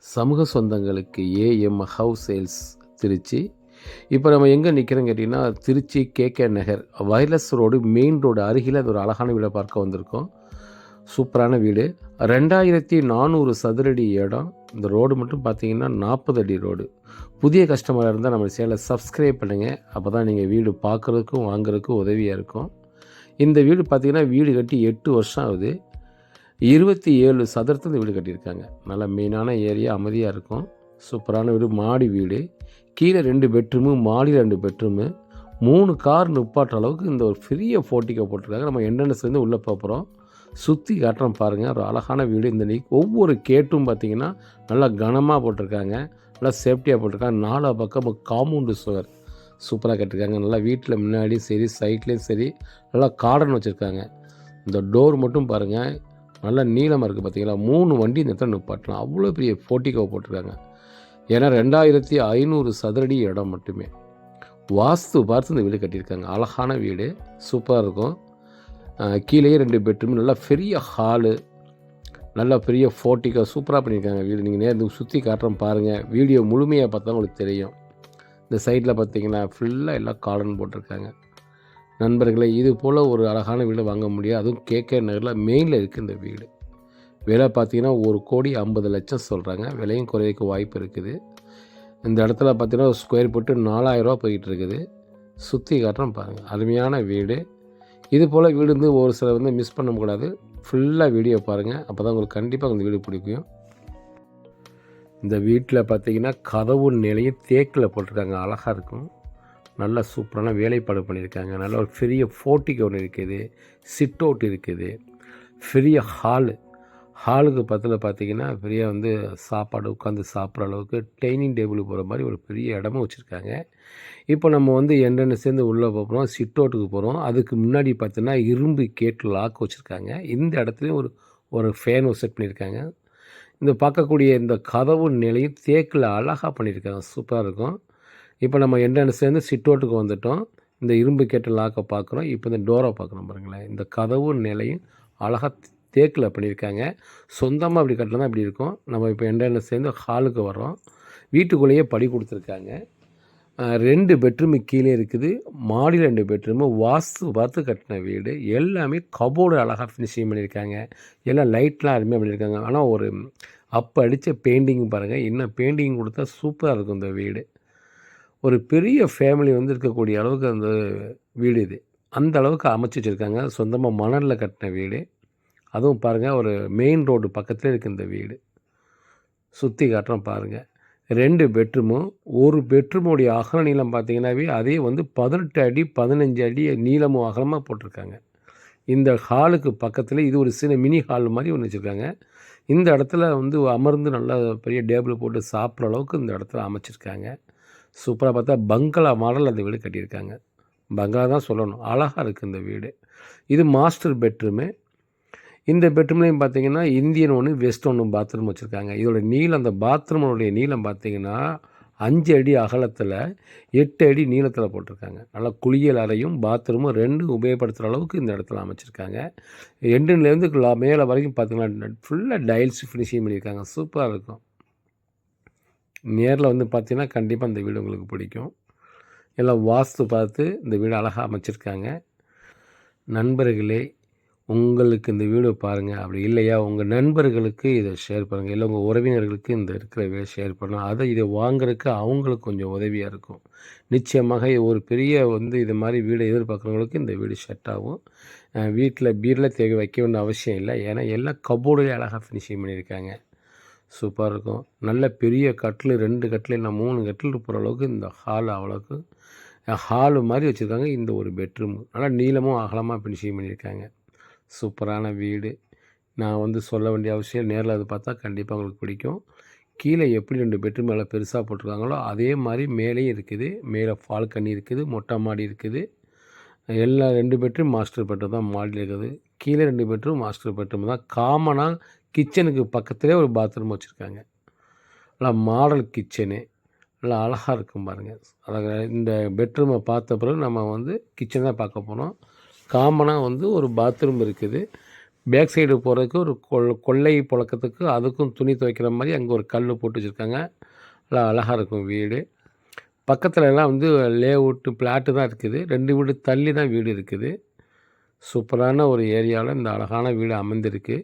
சமூக சொந்தங்களுக்கு AM house sales Trichy. இப்போ நம்ம எங்கே நிற்கிறோன்னு கேட்டிங்கன்னா, திருச்சி கேகே நகர் வயர்லெஸ் ரோடு மெயின் ரோடு அருகில் அது ஒரு அழகான வீடை பார்க்க வந்திருக்கோம். சூப்பரான வீடு. 2400 சதுரடி இடம். இந்த ரோடு மட்டும் பார்த்தீங்கன்னா 40 அடி ரோடு. புதிய கஸ்டமராக இருந்தால் நம்ம சேனலை சப்ஸ்கிரைப் பண்ணுங்கள். அப்போ தான் நீங்கள் வீடு பார்க்குறதுக்கும் வாங்குறதுக்கும் உதவியாக இருக்கும். இந்த வீடு பார்த்திங்கன்னா வீடு கட்டி 8 வருஷம் ஆகுது. 27 சதுரத்தில் வீடு கட்டியிருக்காங்க. நல்லா மெயினான ஏரியா, அமைதியாக இருக்கும். சூப்பரான வீடு, மாடி வீடு. கீழே 2 பெட்ரூமு, மாடியில் 2 பெட்ரூமு, 3 கார் நிப்பாட்டுற அளவுக்கு இந்த ஒரு பெரிய போர்ட்டிகோ போட்டிருக்காங்க. நம்ம என்ட்ரன்ஸ்லேருந்து உள்ளே போகிறோம். சுற்றி காட்டுறோம் பாருங்கள். ஒரு அழகான வீடு. இந்த ஒவ்வொரு கேட்டும் பார்த்திங்கன்னா நல்லா கனமாக போட்டிருக்காங்க. நல்லா சேஃப்டியாக போட்டிருக்காங்க. 4 பக்கம் காம்பவுண்டு சுவர் சூப்பராக கட்டியிருக்காங்க. நல்லா வீட்டில் முன்னாடியும் சரி, சைட்லேயும் சரி, நல்லா கார்டன் வச்சுருக்காங்க. இந்த டோர் மட்டும் பாருங்கள், நல்லா நீளமாக இருக்குது பார்த்தீங்களா. 3 வண்டி இந்த இடத்துல நிப்பாட்டலாம். அவ்வளோ பெரிய போர்ட்டிகோ போட்டிருக்காங்க. ஏன்னா 2500 சதுரடி இடம் மட்டுமே. வாஸ்து பார்த்து இந்த வீடு கட்டியிருக்காங்க. அழகான வீடு, சூப்பராக இருக்கும். கீழே 2 பெட்ரூம், நல்லா பெரிய ஹாலு, நல்லா பெரிய போர்ட்டிகோ சூப்பராக பண்ணியிருக்காங்க வீடு. நீங்கள் நேரம் சுற்றி காட்டுறோம் பாருங்கள். வீடியோ முழுமையாக பார்த்தா உங்களுக்கு தெரியும். இந்த சைடில் பார்த்தீங்கன்னா ஃபுல்லாக எல்லாம் கார்டன் போட்டிருக்காங்க. நண்பர்களே, இது போல் ஒரு அழகான வீடு வாங்க முடியாது. அதுவும் கேகே நகரில் மெயினில் இருக்குது இந்த வீடு. விலை பார்த்தீங்கன்னா 1,50,00,000 சொல்கிறாங்க. விலையும் குறையக்கு வாய்ப்பு இருக்குது. இந்த இடத்துல பார்த்தீங்கன்னா ஸ்கொயர் ஃபீட்டு 4000 போய்கிட்டு இருக்குது. சுற்றி காட்டுறோம் பாருங்கள். அருமையான வீடு. இது போல் வீடு வந்து ஒரு சில வந்து மிஸ் பண்ணக்கூடாது. ஃபுல்லாக வீடியோ பாருங்கள். அப்போ தான் உங்களுக்கு கண்டிப்பாக இந்த வீடு பிடிக்கும். இந்த வீட்டில் பார்த்தீங்கன்னா கதவு நிலையம் தேக்கில் போட்டிருக்காங்க. அழகாக இருக்கும். நல்ல சூப்பரான வேலைப்பாடு பண்ணியிருக்காங்க. நல்ல ஒரு பெரிய போர்ட்டிகோ ஒன்று இருக்குது. சிட் அவுட் இருக்குது. பெரிய ஹாலுக்கு பக்கத்தில் பார்த்தீங்கன்னா பெரிய வந்து சாப்பாடு உட்காந்து சாப்பிட்ற அளவுக்கு டைனிங் டேபிள் போகிற மாதிரி ஒரு பெரிய இடமும் வச்சுருக்காங்க. இப்போ நம்ம வந்து சேர்ந்து உள்ளே போகிறோம். சிட் அவுட்டுக்கு போகிறோம். அதுக்கு முன்னாடி பார்த்தீங்கன்னா இரும்பு கேட் லாக் வச்சுருக்காங்க. இந்த இடத்துலையும் ஒரு ஃபேன் செட் பண்ணியிருக்காங்க. இந்த பார்க்கக்கூடிய இந்த கதவு நிலையும் தேக்கில் அழகாக பண்ணியிருக்காங்க. சூப்பராக இருக்கும். இப்போ நம்ம என்ட்ரன்ஸ்லேருந்து சிட் அவுட்டுக்கு வந்துவிட்டோம். இந்த இரும்பு கேட்டு லாக்கை பார்க்குறோம். இப்போ இந்த டோரை பார்க்குறோம் பாருங்களேன். இந்த கதவு நிலையும் அழகாக தேக்கில் பண்ணியிருக்காங்க. சொந்தமாக அப்படி கட்டினா தான் இப்படி இருக்கும். நம்ம இப்போ என்ட்ரன்ஸ்லேருந்து ஹாலுக்கு வர்றோம். வீட்டுக்குள்ளேயே படி கொடுத்துருக்காங்க. 2 பெட்ரூமு கீழே இருக்குது. மாடியில் 2 பெட்ரூமு. வாஸ்து பார்த்து கட்டின வீடு. எல்லாமே கபோர்டு அழகாக ஃபினிஷிங் பண்ணியிருக்காங்க. எல்லாம் லைட்லாம் அருமையாக பண்ணியிருக்காங்க. ஆனால் ஒரு அப்போ அடித்த பெயிண்டிங் பாருங்கள். இன்னும் பெயிண்டிங் கொடுத்தா சூப்பராக இருக்கும் இந்த வீடு. ஒரு பெரிய ஃபேமிலி வந்து இருக்கக்கூடிய அளவுக்கு அந்த வீடு இது. அந்த அளவுக்கு அமைச்சு வச்சுருக்காங்க. சொந்தமாக மணலில் கட்டின வீடு. அதுவும் பாருங்கள், ஒரு மெயின் ரோடு பக்கத்துலேயே இருக்குது இந்த வீடு. சுற்றி காட்டுறோம் பாருங்கள். 2 பெட்ரூமும், ஒரு பெட்ரூமோடைய அகல நீளம் பார்த்தீங்கன்னாவே அதே வந்து 18 அடி 15 அடி நீளமும் அகலமாக போட்டிருக்காங்க. இந்த ஹாலுக்கு பக்கத்தில் இது ஒரு சின்ன மினி ஹால் மாதிரி ஒன்று வச்சுருக்காங்க. இந்த இடத்துல வந்து அமர்ந்து நல்லா பெரிய டேபிள் போட்டு சாப்பிட்ற அளவுக்கு இந்த இடத்துல அமைச்சிருக்காங்க. சூப்பராக பார்த்தா பங்களா மாடல் அந்த வீடு கட்டியிருக்காங்க. பங்களா தான் சொல்லணும். அழகாக இருக்குது இந்த வீடு. இது மாஸ்டர் பெட்ரூமு. இந்த பெட்ரூம்லேயும் பார்த்தீங்கன்னா இந்தியன் ஒன்று, வெஸ்ட் ஒன்று பாத்ரூம் வச்சுருக்காங்க. இதோட நீளம், அந்த பாத்ரூமோடைய நீளம் பார்த்தீங்கன்னா 5 அடி அகலத்தில் 8 அடி நீளத்தில் போட்டிருக்காங்க. நல்லா குளியல் அறையும் பாத்ரூமும் 2 உபயோகப்படுத்துகிற அளவுக்கு இந்த இடத்துல அமைச்சிருக்காங்க. எண்டுலேருந்து மேலே வரைக்கும் பார்த்தீங்கன்னா ஃபுல்லாக டைல்ஸ் ஃபினிஷிங் பண்ணியிருக்காங்க. சூப்பராக இருக்கும். நேரில் வந்து பார்த்தீங்கன்னா கண்டிப்பாக இந்த வீடு உங்களுக்கு பிடிக்கும். எல்லாம் வாஸ்து பார்த்து இந்த வீடு அழகாக அமைச்சிருக்காங்க. நண்பர்களே, உங்களுக்கு இந்த வீடியோ பாருங்கள். அப்படி இல்லையா உங்கள் நண்பர்களுக்கு இதை ஷேர் பண்ணுங்கள். இல்லை உங்கள் உறவினர்களுக்கு இந்த இருக்கிற வீடை ஷேர் பண்ணலாம். இதை வாங்குறதுக்கு அவங்களுக்கு கொஞ்சம் உதவியாக இருக்கும். நிச்சயமாக ஒரு பெரிய வந்து இது மாதிரி வீடை எதிர்பார்க்குறவங்களுக்கு இந்த வீடு செட் ஆகும். வீட்டில் பீரில் வைக்க வேண்டிய அவசியம் இல்லை. ஏன்னா எல்லாம் கபோர்டுலேயே அழகாக ஃபினிஷிங் பண்ணியிருக்காங்க. சூப்பராக இருக்கும். நல்ல பெரிய கட்டில், 2 கட்டில் இல்லை 3 கட்டில் போகிற அளவுக்கு இந்த ஹால் அவ்வளோக்கு ஹாலு மாதிரி வச்சுருக்காங்க. இந்த ஒரு பெட்ரூம் நல்லா நீளமும் அகலமாக ஃபினிஷிங் பண்ணியிருக்காங்க. சூப்பரான வீடு. நான் வந்து சொல்ல வேண்டிய அவசியம், நேரில் அது பார்த்தா கண்டிப்பாக உங்களுக்கு பிடிக்கும். கீழே எப்படி 2 பெட்ரூம் நல்லா பெருசாக போட்டிருக்காங்களோ அதே மாதிரி மேலேயும் இருக்குது. மேலே பால்கனி இருக்குது, மொட்டை மாடி இருக்குது. எல்லா 2 பெட்ரூம் மாஸ்டர் பெட்ரூம் தான் மாடியில் இருக்குது. கீழே 2 பெட்ரூம் மாஸ்டர் பெட்ரூம் தான். காமனாக கிச்சனுக்கு பக்கத்துலேயே ஒரு பாத்ரூம் வச்சுருக்காங்க. நல்லா மாடல் கிச்சனு, நல்லா அழகாக இருக்கும் பாருங்கள். அழகாக இந்த பெட்ரூமை பார்த்த பிறகு நம்ம வந்து கிச்சன் தான் பார்க்க போனோம். காமனாக வந்து ஒரு பாத்ரூம் இருக்குது. பேக் சைடு போகிறதுக்கு ஒரு கொல்லை புழக்கத்துக்கு அதுக்கும் துணி துவைக்கிற மாதிரி அங்கே ஒரு கல் போட்டு வச்சுருக்காங்க. நல்லா அழகாக இருக்கும் வீடு. பக்கத்துலலாம் வந்து லேஅவுட்டு பிளாட்டு தான் இருக்குது. 2 வீடு தள்ளி தான் வீடு இருக்குது. சூப்பரான ஒரு ஏரியாவில் இந்த அழகான வீடு அமைந்திருக்கு.